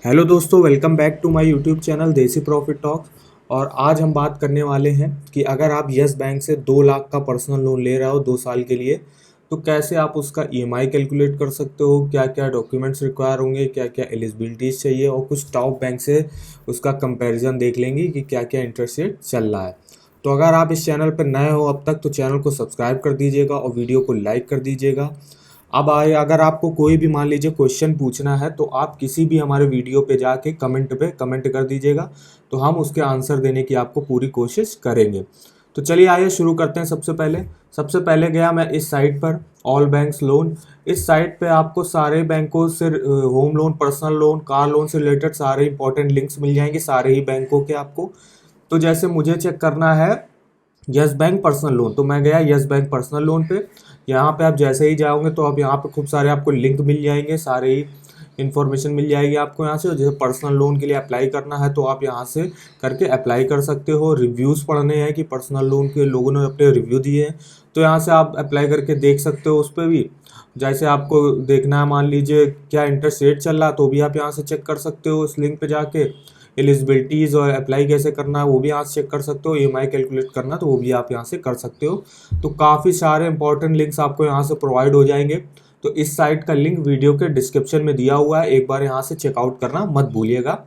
Hello दोस्तों, welcome back to my YouTube channel Desi Profit Talks. और आज हम बात करने वाले हैं कि अगर आप यस बैंक से 2 लाख का पर्सनल लोन ले रहे हो 2 साल के लिए, तो कैसे आप उसका ईएमआई कैलकुलेट कर सकते हो, क्या क्या डॉक्यूमेंट्स रिक्वायर होंगे, क्या क्या एलिजिबिलिटीज़ चाहिए, और कुछ टॉप बैंक से उसका कंपैरिजन देख लेंगे कि क्या क्या इंटरेस्ट रेट चल रहा है। तो अगर आप इस चैनल पर नए हो अब तक, तो चैनल को सब्सक्राइब कर दीजिएगा और वीडियो को लाइक कर दीजिएगा। अब आए, अगर आपको कोई भी मान लीजिए क्वेश्चन पूछना है, तो आप किसी भी हमारे वीडियो पे जाके कमेंट पे कमेंट कर दीजिएगा, तो हम उसके आंसर देने की आपको पूरी कोशिश करेंगे। तो चलिए आइए शुरू करते हैं। सबसे पहले गया मैं इस साइट पर, ऑल बैंक्स लोन। इस साइट पे आपको सारे बैंकों से home loan, personal loan, car loan से रिलेटेड सारे इंपॉर्टेंट लिंक्स मिल जाएंगे, सारे ही बैंकों के आपको। तो जैसे मुझे चेक करना है यस बैंक पर्सनल लोन, तो मैं गया यस बैंक पर्सनल लोन पे। यहाँ पे आप जैसे ही जाओगे तो आप यहाँ पे खूब सारे आपको लिंक मिल जाएंगे, सारे ही इन्फॉर्मेशन मिल जाएगी आपको यहाँ से। और जैसे पर्सनल लोन के लिए अप्लाई करना है तो आप यहाँ से करके अप्लाई कर सकते हो। रिव्यूज़ पढ़ने हैं कि पर्सनल लोन के लोगों ने अपने रिव्यू दिए हैं, तो यहाँ से आप अप्लाई करके देख सकते हो उस पर भी। जैसे आपको देखना है, मान लीजिए क्या इंटरेस्ट रेट चल रहा है, तो भी आप यहाँ से चेक कर सकते हो उस लिंक पे जाके। एलिजिबिलिटीज़ और अप्लाई कैसे करना है वो भी यहाँ से चेक कर सकते हो। ईएमआई कैलकुलेट करना तो वो भी आप यहाँ से कर सकते हो। तो काफ़ी सारे इंपॉर्टेंट लिंक्स आपको यहाँ से प्रोवाइड हो जाएंगे। तो इस साइट का लिंक वीडियो के डिस्क्रिप्शन में दिया हुआ है, एक बार यहाँ से चेकआउट करना मत भूलिएगा।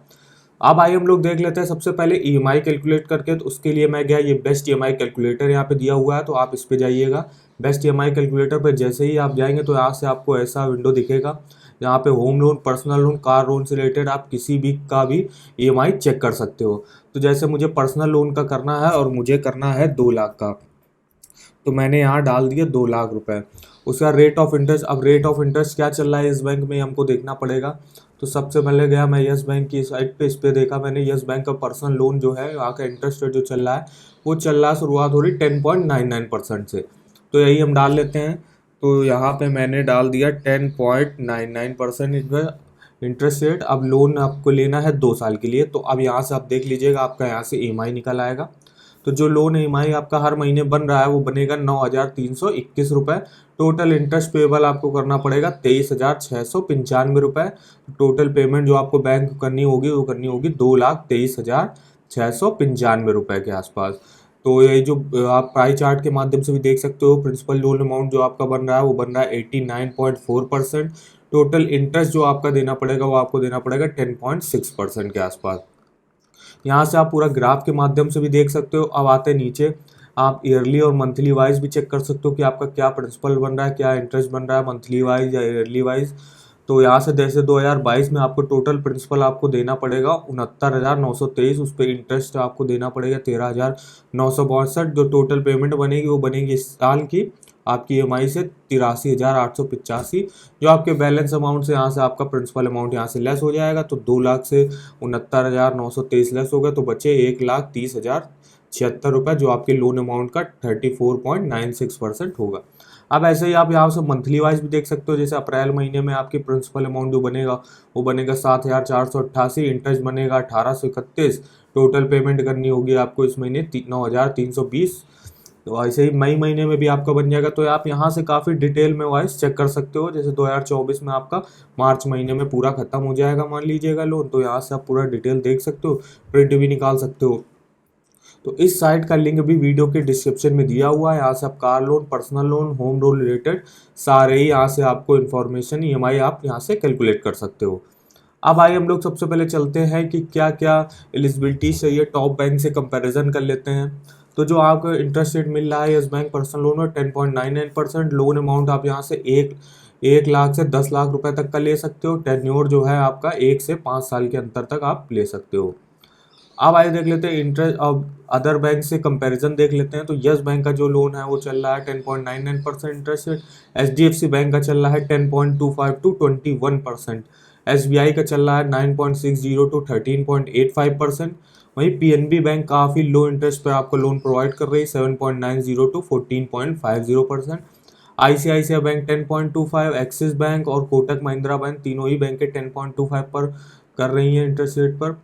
अब आइए हम लोग देख लेते हैं सबसे पहले ईएमआई कैलकुलेट करके। तो उसके लिए मैं गया, ये बेस्ट ईएमआई कैलकुलेटर यहाँ पे दिया हुआ है, तो आप इस पे जाइएगा। बेस्ट ईएमआई कैलकुलेटर पे जैसे ही आप जाएंगे तो यहाँ से आपको ऐसा विंडो दिखेगा। यहाँ पे home loan, personal loan, car loan से रिलेटेड आप किसी भी का भी ईएमआई चेक कर सकते हो। तो जैसे मुझे पर्सनल लोन का करना है और मुझे करना है 2 लाख का, तो मैंने यहाँ डाल दिया 2 लाख रुपए। उसका रेट ऑफ इंटरेस्ट, अब रेट ऑफ इंटरेस्ट क्या चल रहा है इस बैंक में हमको देखना पड़ेगा। तो सबसे पहले गया मैं यस बैंक की साइट पे, इस पे देखा मैंने यस बैंक का पर्सनल लोन जो है, वहाँ का इंटरेस्ट रेट जो चल रहा है वो चल रहा है, शुरुआत हो रही 10.99% से। तो यही हम डाल लेते हैं। तो यहाँ पे मैंने डाल दिया 10.99% इंटरेस्ट रेट। अब लोन आपको लेना है 2 साल के लिए, तो अब यहाँ से आप देख लीजिएगा, आपका यहाँ से ईएमआई निकल आएगा। तो जो लोन ईएमआई आपका हर महीने बन रहा है वो बनेगा 9,321 रुपये। टोटल इंटरेस्ट पेबल आपको करना पड़ेगा 23,695 रुपये। टोटल पेमेंट जो आपको बैंक को करनी होगी वो करनी होगी 2,23,695 रुपये के आसपास। तो ये जो आप पाई चार्ट के माध्यम से भी देख सकते हो, प्रिंसिपल लोन अमाउंट जो आपका बन रहा है वो बन रहा है 89.4%। टोटल इंटरेस्ट जो आपका देना पड़ेगा वो आपको देना पड़ेगा 10.6% के आसपास। यहाँ से आप पूरा ग्राफ के माध्यम से भी देख सकते हो। अब आते नीचे, आप ईयरली और मंथली वाइज भी चेक कर सकते हो कि आपका क्या प्रिंसिपल बन रहा है, क्या इंटरेस्ट बन रहा है, मंथली वाइज या ईयरली वाइज। तो यहाँ से जैसे 2022 में आपको टोटल प्रिंसिपल आपको देना पड़ेगा 69,923, उस पर इंटरेस्ट आपको देना पड़ेगा 13,962। जो टोटल पेमेंट बनेगी वो बनेगी इस साल की आपकी ईएमआई से 83,885। जो आपके बैलेंस अमाउंट से यहाँ से आपका प्रिंसिपल अमाउंट यहाँ से लेस हो जाएगा, तो 2 लाख से 69,923 लेस हो गए, तो बचे 1,30,076 रुपये, जो आपके लोन अमाउंट का 34.96% होगा। अब ऐसे ही आप यहाँ से मंथली वाइज भी देख सकते हो। जैसे अप्रैल महीने में आपकी प्रिंसिपल अमाउंट जो बनेगा वो बनेगा 7,488, इंटरेस्ट बनेगा 1,831। टोटल पेमेंट करनी होगी आपको इस महीने 9,320। तो ऐसे ही मई महीने में भी आपका बन जाएगा। तो आप यहाँ से काफ़ी डिटेल में वाइज चेक कर सकते हो। जैसे 2024 में आपका मार्च महीने में पूरा खत्म हो जाएगा मान लीजिएगा लोन, तो यहाँ से आप पूरा डिटेल देख सकते हो, प्रिंट भी निकाल सकते हो। तो इस साइट का लिंक भी वीडियो के डिस्क्रिप्शन में दिया हुआ है। यहाँ से आप car loan, personal loan, home loan related सारे ही यहाँ से आपको इन्फॉर्मेशन, ईएमआई आप यहाँ से कैलकुलेट कर सकते हो। अब आइए हम लोग सबसे पहले चलते हैं कि क्या क्या एलिजिबिलिटी चाहिए, टॉप बैंक से कंपैरिजन कर लेते हैं। तो जो आपको इंटरेस्ट रेट मिल रहा है यस बैंक पर्सनल लोन में 10.99%। लोन अमाउंट आप यहाँ से एक लाख से 10 लाख रुपए तक का ले सकते हो। टेन्योर जो है आपका 1 से 5 साल के अंतर तक आप ले सकते हो। अब आइए देख लेते हैं इंटरेस्ट, अब अदर बैंक से कंपैरिजन देख लेते हैं। तो यस बैंक का जो लोन है वो चल रहा है 10.99% इंटरेस्ट रेट। एचडीएफसी बैंक का चल रहा है 10.25 टू 21%। एसबीआई का चल रहा है 9.60 टू 13.85%। वहीं पीएनबी बैंक काफ़ी लो इंटरेस्ट पर आपको लोन प्रोवाइड कर रही है, 7.90 to 14.50%। ICICI Bank 10.25, Axis Bank और कोटक महिंद्रा बैंक तीनों ही बैंक के 10.25 पर कर रही हैं इंटरेस्ट रेट पर।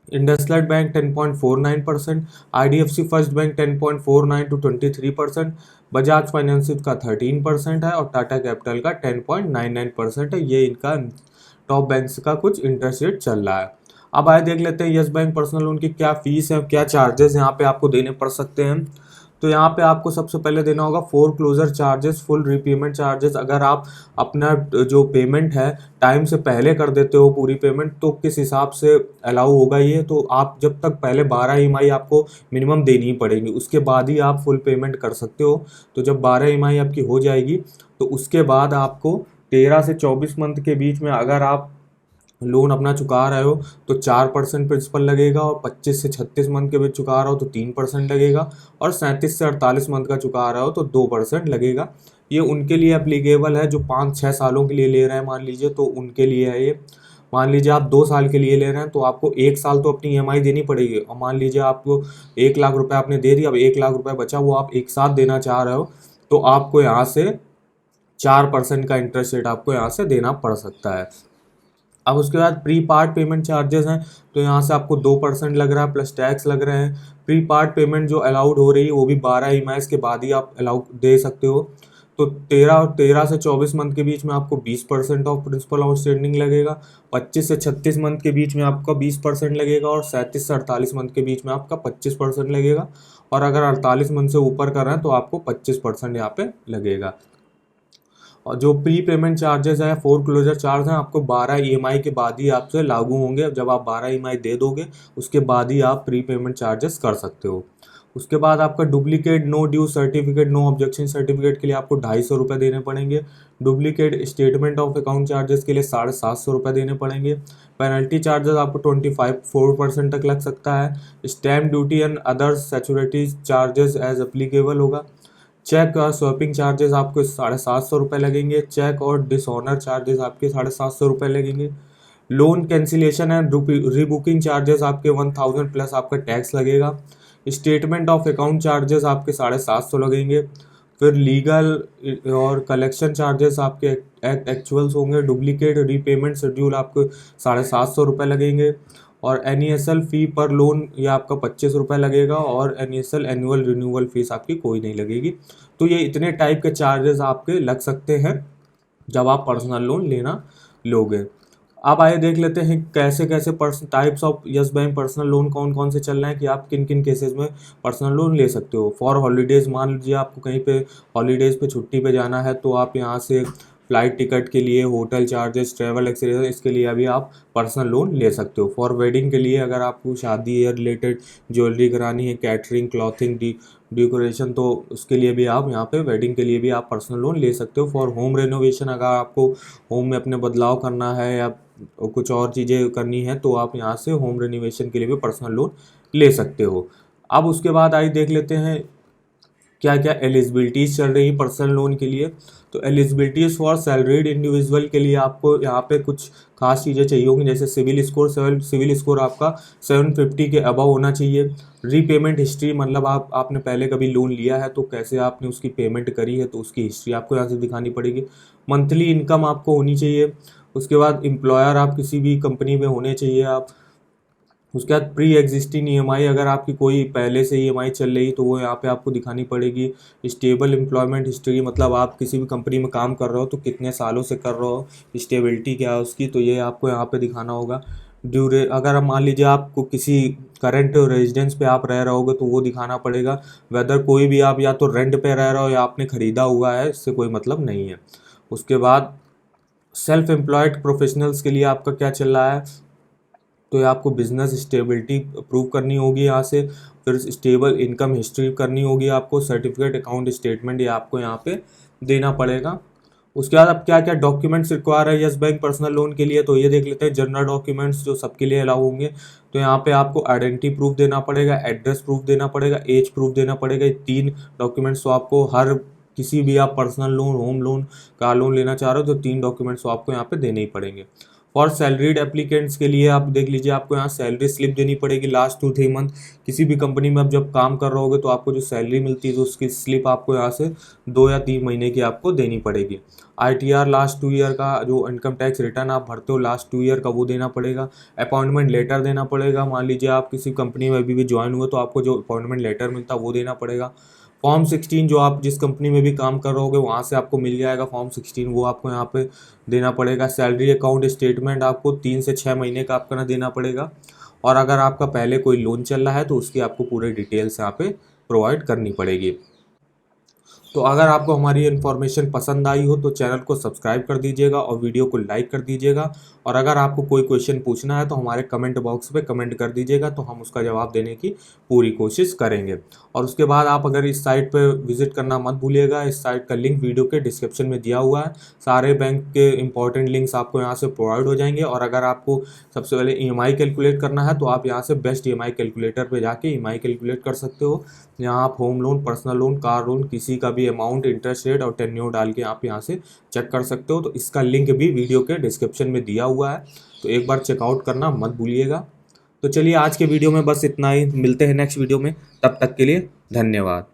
IndusInd Bank 10.49%, IDFC First Bank 10.49 to 23%, Bajaj finance का 13% है और टाटा कैपिटल का 10.99% है। ये इनका टॉप बैंक्स का कुछ इंटरेस्ट रेट चल रहा है। अब आए देख लेते हैं यस बैंक पर्सनल लोन की क्या फीस है, क्या चार्जेस यहाँ पे आपको देने पड़ सकते हैं। तो यहाँ पे आपको सबसे पहले देना होगा foreclosure charges, full repayment charges. अगर आप अपना जो पेमेंट है टाइम से पहले कर देते हो पूरी पेमेंट, तो किस हिसाब से अलाउ होगा ये, तो आप जब तक पहले 12 ईएमआई आपको मिनिमम देनी ही पड़ेगी, उसके बाद ही आप फुल पेमेंट कर सकते हो। तो जब 12 ईएमआई आपकी हो जाएगी तो उसके बाद आपको 13 से 24 मंथ के बीच में अगर आप लोन अपना चुका रहे हो तो 4% प्रिंसिपल लगेगा, और 25 से 36 मंथ के बीच चुका रहे हो तो 3% लगेगा, और 37 से 48 मंथ का चुका रहे हो तो 2% लगेगा। ये उनके लिए एप्लीकेबल है जो 5-6 सालों के लिए ले रहे हैं, मान लीजिए, तो उनके लिए है ये। मान लीजिए आप 2 साल के लिए ले रहे हैं तो आपको 1 साल तो अपनी ईएमआई देनी पड़ेगी, और मान लीजिए आपको 1 लाख रुपए आपने दे दिया, अब 1 लाख रुपए बचा वो आप एक साथ देना चाह रहे हो, तो आपको यहाँ से 4% का इंटरेस्ट रेट आपको यहाँ से देना पड़ सकता है। अब उसके बाद प्री पार्ट पेमेंट चार्जेस हैं, तो यहाँ से आपको 2% लग रहा है प्लस टैक्स लग रहे हैं। प्री पार्ट पेमेंट जो अलाउड हो रही है वो भी 12 ईएमआई के बाद ही आप अलाउ दे सकते हो। तो 13 से 24 मंथ के बीच में आपको 20% ऑफ प्रिंसिपल आउटस्टैंडिंग लगेगा, 25 से 36 मंथ के बीच में आपका 20% लगेगा, और 37 से 48 मंथ के बीच में आपका 25% लगेगा, और अगर 48 मंथ से ऊपर कर रहे हैं तो आपको 25% यहाँ पे लगेगा। और जो प्री पेमेंट चार्जेस है, फोर क्लोजर चार्ज हैं, आपको 12 ईएमआई के बाद ही आपसे लागू होंगे। जब आप 12 ईएमआई दे दोगे उसके बाद ही आप प्री पेमेंट चार्जेस कर सकते हो। उसके बाद आपका duplicate no due certificate, no objection certificate के लिए आपको 250 रुपये देने पड़ेंगे। Duplicate statement of account charges के लिए 750 रुपये देने पड़ेंगे। पेनल्टी चार्जेस आपको 4% तक लग सकता है। स्टैम्प ड्यूटी एंड अदर सेचुरिटी चार्जेस एज अप्लीकेबल होगा। चेक और स्वैपिंग चार्जेस आपको 750 रुपये लगेंगे। चेक और डिसऑनर चार्जेस आपके 750 रुपये लगेंगे। लोन कैंसिलेशन एंड रीबुकिंग चार्जेस आपके 1000 प्लस आपका टैक्स लगेगा। स्टेटमेंट ऑफ अकाउंट चार्जेस आपके 750 लगेंगे। फिर लीगल और कलेक्शन चार्जेस आपके एक्चुअल्स होंगे। डुप्लीकेट रीपेमेंट शेड्यूल आपको 750 रुपये लगेंगे। और एनईएसएल फ़ी पर लोन ये आपका 25 रुपये लगेगा, और एनईएसएल एनुअल रिन्यूअल फीस आपकी कोई नहीं लगेगी। तो ये इतने टाइप के चार्जेस आपके लग सकते हैं जब आप पर्सनल लोन लेना लोगे। अब आइए देख लेते हैं कैसे कैसे types of yes bank personal loan कौन कौन से चल रहे हैं, कि आप किन किन केसेस में पर्सनल लोन ले सकते हो। फॉर हॉलीडेज़, मान लीजिए आपको कहीं पे हॉलीडेज़ पे छुट्टी पे जाना है, तो आप यहाँ से फ्लाइट टिकट के लिए, होटल चार्जेस, ट्रैवल एक्सपेंसेस, इसके लिए अभी आप पर्सनल लोन ले सकते हो। फॉर वेडिंग के लिए, अगर आपको शादी या रिलेटेड ज्वेलरी करानी है, कैटरिंग, क्लॉथिंग, डेकोरेशन, तो उसके लिए भी आप यहाँ पे वेडिंग के लिए भी आप पर्सनल लोन ले सकते हो। फॉर होम रेनोवेशन, अगर आपको होम में अपने बदलाव करना है या कुछ और चीज़ें करनी है, तो आप यहाँ से होम रेनोवेशन के लिए भी पर्सनल लोन ले सकते हो। अब उसके बाद आइए देख लेते हैं क्या क्या एलिजिबिलिटीज़ चल रही है पर्सनल लोन के लिए। तो एलिजिबिलिटीज़ फॉर सैलरीड इंडिविजुअल के लिए आपको यहाँ पे कुछ खास चीज़ें चाहिए होंगी, जैसे सिविल स्कोर आपका 750 के अबव होना चाहिए। रीपेमेंट हिस्ट्री, मतलब आपने पहले कभी लोन लिया है तो कैसे आपने उसकी पेमेंट करी है, तो उसकी हिस्ट्री आपको यहाँ से दिखानी पड़ेगी। मंथली इनकम आपको होनी चाहिए। उसके बाद एम्प्लॉयर आप किसी भी कंपनी में होने चाहिए आप। उसके बाद प्री एग्जिस्टिंग ईएमआई, अगर आपकी कोई पहले से ईएमआई चल रही तो वो यहाँ पे आपको दिखानी पड़ेगी। स्टेबल एम्प्लॉयमेंट हिस्ट्री, मतलब आप किसी भी कंपनी में काम कर रहे हो तो कितने सालों से कर रहे हो, स्टेबिलिटी क्या है उसकी, तो ये आपको यहाँ पे दिखाना होगा। अगर आप मान लीजिए आपको किसी करंट रेजिडेंस पे आप रह रहोगे तो वो दिखाना पड़ेगा। वेदर कोई भी आप या तो रेंट पे रह रहे हो या आपने ख़रीदा हुआ है, इससे कोई मतलब नहीं है। उसके बाद सेल्फ एम्प्लॉयड प्रोफेशनल्स के लिए आपका क्या चल रहा है, तो ये आपको बिजनेस स्टेबिलिटी प्रूव करनी होगी यहाँ से। फिर स्टेबल इनकम हिस्ट्री करनी होगी आपको। सर्टिफिकेट अकाउंट स्टेटमेंट ये आपको यहाँ पे देना पड़ेगा। उसके बाद अब क्या क्या डॉक्यूमेंट्स रिक्वायर है यस बैंक पर्सनल लोन के लिए, तो ये देख लेते हैं। जनरल डॉक्यूमेंट्स जो सबके लिए अलाउ होंगे, तो यहाँ पे आपको आइडेंटिटी प्रूफ देना पड़ेगा, एड्रेस प्रूफ देना पड़ेगा, एज प्रूफ देना पड़ेगा। ये 3 डॉक्यूमेंट्स तो आपको हर किसी भी आप personal loan, home loan, car loan लेना चाह रहे हो तो 3 डॉक्यूमेंट्स तो आपको यहाँ पे देने ही पड़ेंगे। फॉर सैलरीड एप्लीकेंट्स के लिए आप देख लीजिए, आपको यहाँ सैलरी स्लिप देनी पड़ेगी लास्ट 2-3 मंथ। किसी भी कंपनी में आप जब काम कर रहे होगे तो आपको जो सैलरी मिलती है तो उसकी स्लिप आपको यहाँ से 2 या 3 महीने की आपको देनी पड़ेगी। आईटीआर लास्ट 2 ईयर का जो इनकम टैक्स रिटर्न आप भरते हो लास्ट 2 ईयर का वो देना पड़ेगा। अपॉइंटमेंट लेटर देना पड़ेगा। मान लीजिए आप किसी कंपनी में अभी भी ज्वाइन हुए तो आपको जो अपॉइंटमेंट लेटर मिलता है वो देना पड़ेगा। फॉर्म 16 जो आप जिस कंपनी में भी काम कर रहे होगे वहाँ से आपको मिल जाएगा फॉर्म 16, वो आपको यहाँ पे देना पड़ेगा। सैलरी अकाउंट स्टेटमेंट आपको 3 से 6 महीने का आपका ना देना पड़ेगा। और अगर आपका पहले कोई लोन चल रहा है तो उसकी आपको पूरे डिटेल्स यहाँ पे प्रोवाइड करनी पड़ेगी। तो अगर आपको हमारी इन्फॉर्मेशन पसंद आई हो तो चैनल को सब्सक्राइब कर दीजिएगा और वीडियो को लाइक कर दीजिएगा। और अगर आपको कोई क्वेश्चन पूछना है तो हमारे कमेंट बॉक्स पे कमेंट कर दीजिएगा, तो हम उसका जवाब देने की पूरी कोशिश करेंगे। और उसके बाद आप अगर इस साइट पे विजिट करना मत भूलिएगा। इस साइट का लिंक वीडियो के डिस्क्रिप्शन में दिया हुआ है। सारे बैंक के इंपॉर्टेंट लिंक्स आपको यहाँ से प्रोवाइड हो जाएंगे। और अगर आपको सबसे पहले ईएमआई कैलकुलेट करना है तो आप यहाँ से बेस्ट ईएमआई कैलकुलेटर पे जाके ईएमआई कैलकुलेट कर सकते हो। यहाँ आप home loan, personal loan, car loan, किसी का भी अमाउंट, इंटरेस्ट रेट और टेन्योर डाल के आप यहाँ से चेक कर सकते हो। तो इसका लिंक भी वीडियो के डिस्क्रिप्शन में दिया हुआ है, तो एक बार चेकआउट करना मत भूलिएगा। तो चलिए आज के वीडियो में बस इतना ही, मिलते हैं नेक्स्ट वीडियो में, तब तक के लिए धन्यवाद।